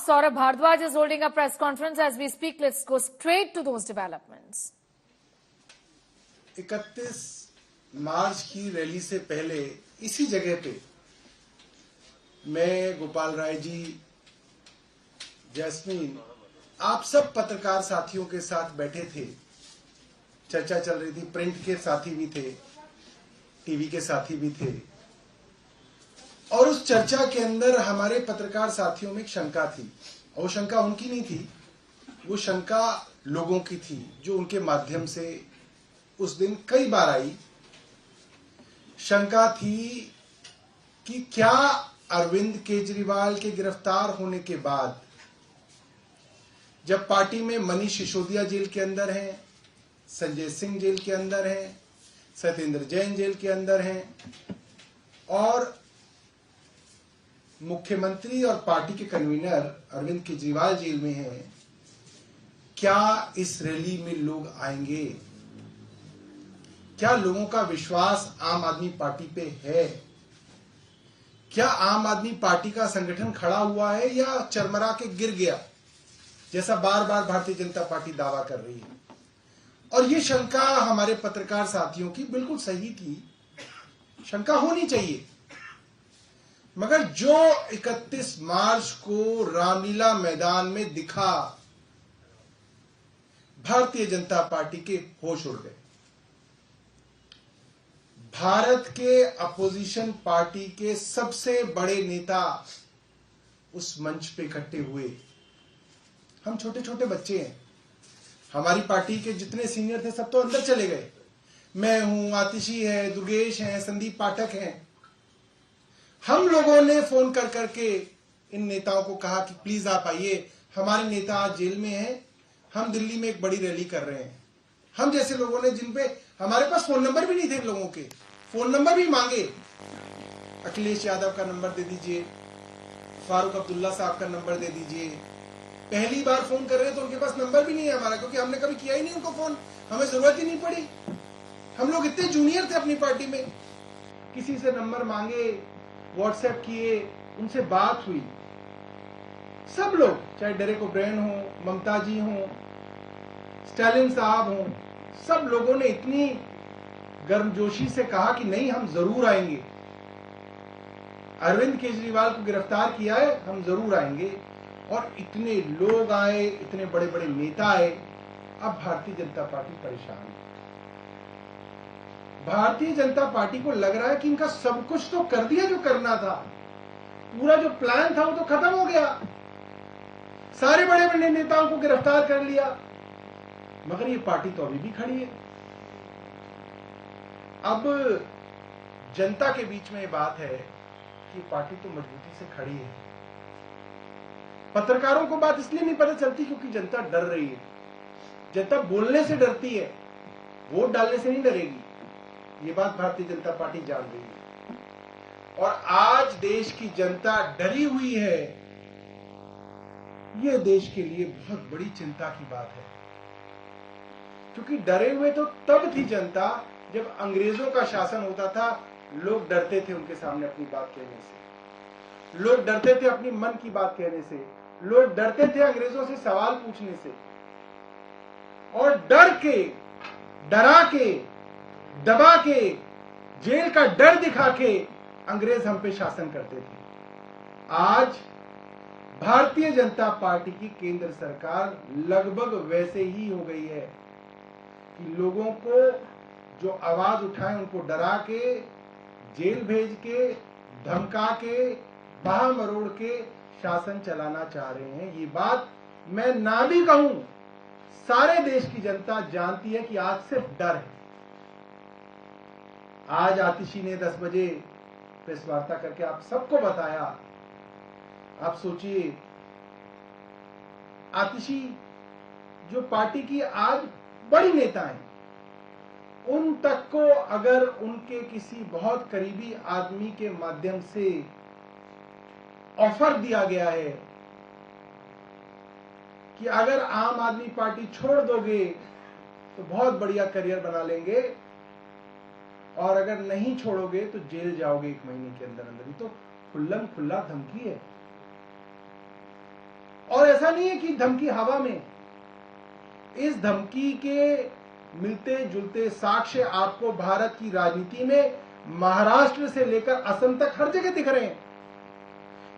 Saurabh Bhardwaj is holding a press conference as we speak. Let's go straight to those developments. 31 मार्च की rally से पहले इसी जगह पे मैं, गोपाल राय जी, जैस्मीन, आप सब पत्रकार साथियों के साथ बैठे थे। चर्चा चल रही थी, प्रिंट के साथी भी थे, टीवी के साथी भी थे, और उस चर्चा के अंदर हमारे पत्रकार साथियों में एक शंका थी। और वो शंका उनकी नहीं थी, वो शंका लोगों की थी, जो उनके माध्यम से उस दिन कई बार आई। शंका थी कि क्या अरविंद केजरीवाल के गिरफ्तार होने के बाद, जब पार्टी में मनीष सिसोदिया जेल के अंदर हैं, संजय सिंह जेल के अंदर हैं, सत्येंद्र जैन जेल के अंदर हैं, और मुख्यमंत्री और पार्टी के कन्वीनर अरविंद केजरीवाल जेल में हैं, क्या इस रैली में लोग आएंगे? क्या लोगों का विश्वास आम आदमी पार्टी पे है? क्या आम आदमी पार्टी का संगठन खड़ा हुआ है या चरमरा के गिर गया, जैसा बार बार भारतीय जनता पार्टी दावा कर रही है? और ये शंका हमारे पत्रकार साथियों की बिल्कुल सही थी, शंका होनी चाहिए। मगर जो 31 मार्च को रामलीला मैदान में दिखा, भारतीय जनता पार्टी के होश उड़ गए। भारत के अपोजिशन पार्टी के सबसे बड़े नेता उस मंच पे इकट्ठे हुए। हम छोटे छोटे बच्चे हैं, हमारी पार्टी के जितने सीनियर थे सब तो अंदर चले गए। मैं हूं, आतिशी है, दुर्गेश हैं, संदीप पाठक हैं। हम लोगों ने फोन कर करके इन नेताओं को कहा कि प्लीज आप आइए, हमारे नेता आज जेल में हैं, हम दिल्ली में एक बड़ी रैली कर रहे हैं। हम जैसे लोगों ने, जिन पे हमारे पास फोन नंबर भी नहीं थे, लोगों के फोन नंबर भी मांगे। अखिलेश यादव का नंबर दे दीजिए, फारूक अब्दुल्ला साहब का नंबर दे दीजिए। पहली बार फोन कर रहे हैं तो उनके पास नंबर भी नहीं है हमारा, क्योंकि हमने कभी किया ही नहीं उनको फोन, हमें जरूरत ही नहीं पड़ी। हम लोग इतने जूनियर थे अपनी पार्टी में, किसी से नंबर मांगे, व्हाट्सएप किए, उनसे बात हुई। सब लोग, चाहे डेरेक ओब्रायन हो, ममता जी हो, स्टालिन साहब हो, सब लोगों ने इतनी गर्मजोशी से कहा कि नहीं, हम जरूर आएंगे। अरविंद केजरीवाल को गिरफ्तार किया है, हम जरूर आएंगे। और इतने लोग आए, इतने बड़े बड़े नेता आए। अब भारतीय जनता पार्टी परेशान है। भारतीय जनता पार्टी को लग रहा है कि इनका सब कुछ तो कर दिया जो करना था, पूरा जो प्लान था वो तो खत्म हो गया, सारे बड़े बड़े नेताओं को गिरफ्तार कर लिया, मगर ये पार्टी तो अभी भी खड़ी है। अब जनता के बीच में ये बात है कि पार्टी तो मजबूती से खड़ी है। पत्रकारों को बात इसलिए नहीं पता चलती क्योंकि जनता डर रही है। जनता बोलने से डरती है, वोट डालने से नहीं डरेगी। ये बात भारतीय जनता पार्टी जान रही है। और आज देश की जनता डरी हुई है। यह देश के लिए बहुत बड़ी चिंता की बात है, क्योंकि डरे हुए तो तब थी जनता जब अंग्रेजों का शासन होता था। लोग डरते थे उनके सामने अपनी बात कहने से, लोग डरते थे अपनी मन की बात कहने से, लोग डरते थे अंग्रेजों से सवाल पूछने से। और डर के, डरा के, दबा के, जेल का डर दिखा के अंग्रेज हम पे शासन करते थे। आज भारतीय जनता पार्टी की केंद्र सरकार लगभग वैसे ही हो गई है कि लोगों को जो आवाज उठाए उनको डरा के, जेल भेज के, धमका के, बाह मरोड़ के शासन चलाना चाह रहे हैं। ये बात मैं ना भी कहूं, सारे देश की जनता जानती है कि आज सिर्फ डर है। आज आतिशी ने 10 बजे प्रेस वार्ता करके आप सबको बताया। आप सोचिए, आतिशी जो पार्टी की आज बड़ी नेता हैं, उन तक को अगर उनके किसी बहुत करीबी आदमी के माध्यम से ऑफर दिया गया है कि अगर आम आदमी पार्टी छोड़ दोगे तो बहुत बढ़िया करियर बना लेंगे, और अगर नहीं छोड़ोगे तो जेल जाओगे 1 महीने के अंदर अंदर ही, तो खुल्लम खुल्ला धमकी है। और ऐसा नहीं है कि धमकी हवा में, इस धमकी के मिलते जुलते साक्ष्य आपको भारत की राजनीति में महाराष्ट्र से लेकर असम तक हर जगह दिख रहे हैं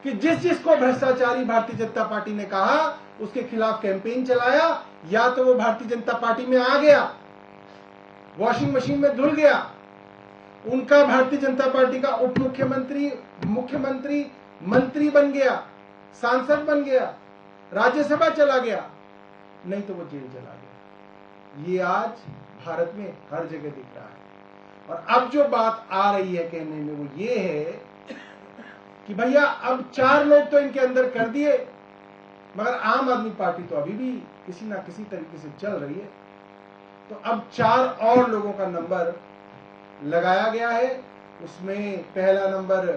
कि जिसको भ्रष्टाचारी भारतीय जनता पार्टी ने कहा उसके खिलाफ कैंपेन चलाया, या तो वो भारतीय जनता पार्टी में आ गया, वॉशिंग मशीन में धुल गया, उनका भारतीय जनता पार्टी का उप मुख्यमंत्री, मुख्यमंत्री, मंत्री बन गया, सांसद बन गया, राज्यसभा चला गया, नहीं तो वो जेल चला गया। ये आज भारत में हर जगह दिख रहा है। और अब जो बात आ रही है कहने में वो ये है कि भैया अब 4 लोग तो इनके अंदर कर दिए, मगर आम आदमी पार्टी तो अभी भी किसी ना किसी तरीके से चल रही है, तो अब 4 और लोगों का नंबर लगाया गया है। उसमें पहला नंबर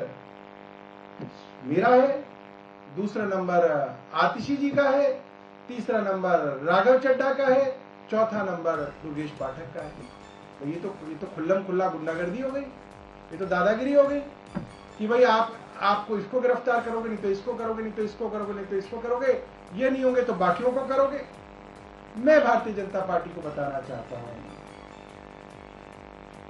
मेरा है, दूसरा नंबर आतिशी जी का है, तीसरा नंबर राघव चड्ढा का है, चौथा नंबर दुर्गेश पाठक का है। तो ये तो खुल्लम खुल्ला गुंडागर्दी हो गई, ये तो दादागिरी हो गई कि भाई आपको इसको गिरफ्तार करोगे, नहीं तो इसको करोगे, नहीं तो इसको करोगे, नहीं तो इसको करोगे, ये नहीं होंगे तो बाकियों को करोगे। मैं भारतीय जनता पार्टी को बताना चाहता हूं,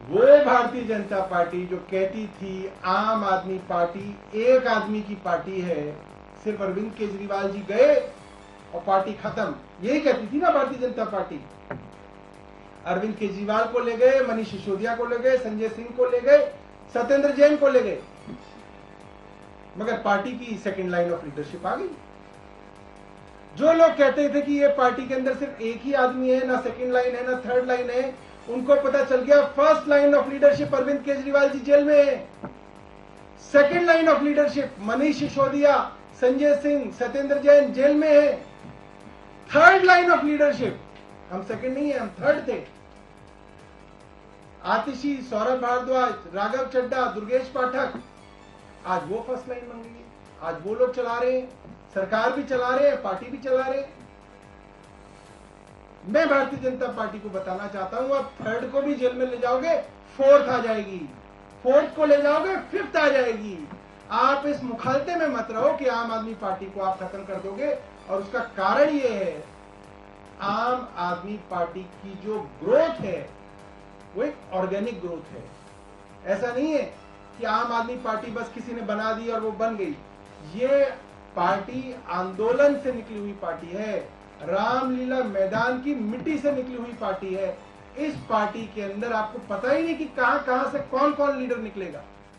वो भारतीय जनता पार्टी जो कहती थी आम आदमी पार्टी एक आदमी की पार्टी है, सिर्फ अरविंद केजरीवाल जी गए और पार्टी खत्म, यही कहती थी ना भारतीय जनता पार्टी। अरविंद केजरीवाल को ले गए, मनीष सिसोदिया को ले गए, संजय सिंह को ले गए, सत्येंद्र जैन को ले गए, मगर पार्टी की सेकंड लाइन ऑफ लीडरशिप आ गई। जो लोग कहते थे कि ये पार्टी के अंदर सिर्फ एक ही आदमी है, ना सेकंड लाइन है ना थर्ड लाइन है, उनको पता चल गया first line of leadership Arvind Kejriwal ji jail में है, second line of leadership Manish Sisodia, Sanjay Singh, Satyendra Jain jail में है, थर्ड लाइन ऑफ लीडरशिप हम सेकंड नहीं है, हम थर्ड थे, आतिशी, सौरभ भारद्वाज, राघव चड्ढा, दुर्गेश पाठक, आज वो फर्स्ट लाइन बन गई है। आज वो लोग चला रहे हैं, सरकार भी चला रहे हैं, पार्टी भी चला रहे हैं। मैं भारतीय जनता पार्टी को बताना चाहता हूं, आप थर्ड को भी जेल में ले जाओगे, फोर्थ आ जाएगी, फोर्थ को ले जाओगे, फिफ्थ आ जाएगी। आप इस मुखालते में मत रहो कि आम आदमी पार्टी को आप खत्म कर दोगे, और उसका कारण ये है आम आदमी पार्टी की जो ग्रोथ है वो एक ऑर्गेनिक ग्रोथ है। ऐसा नहीं है कि आम आदमी पार्टी बस किसी ने बना दी और वो बन गई। ये पार्टी आंदोलन से निकली हुई पार्टी है, रामलीला मैदान की मिट्टी से निकली हुई पार्टी है। इस पार्टी के अंदर आपको पता ही नहीं कि कहां कहां से कौन कौन लीडर निकलेगा।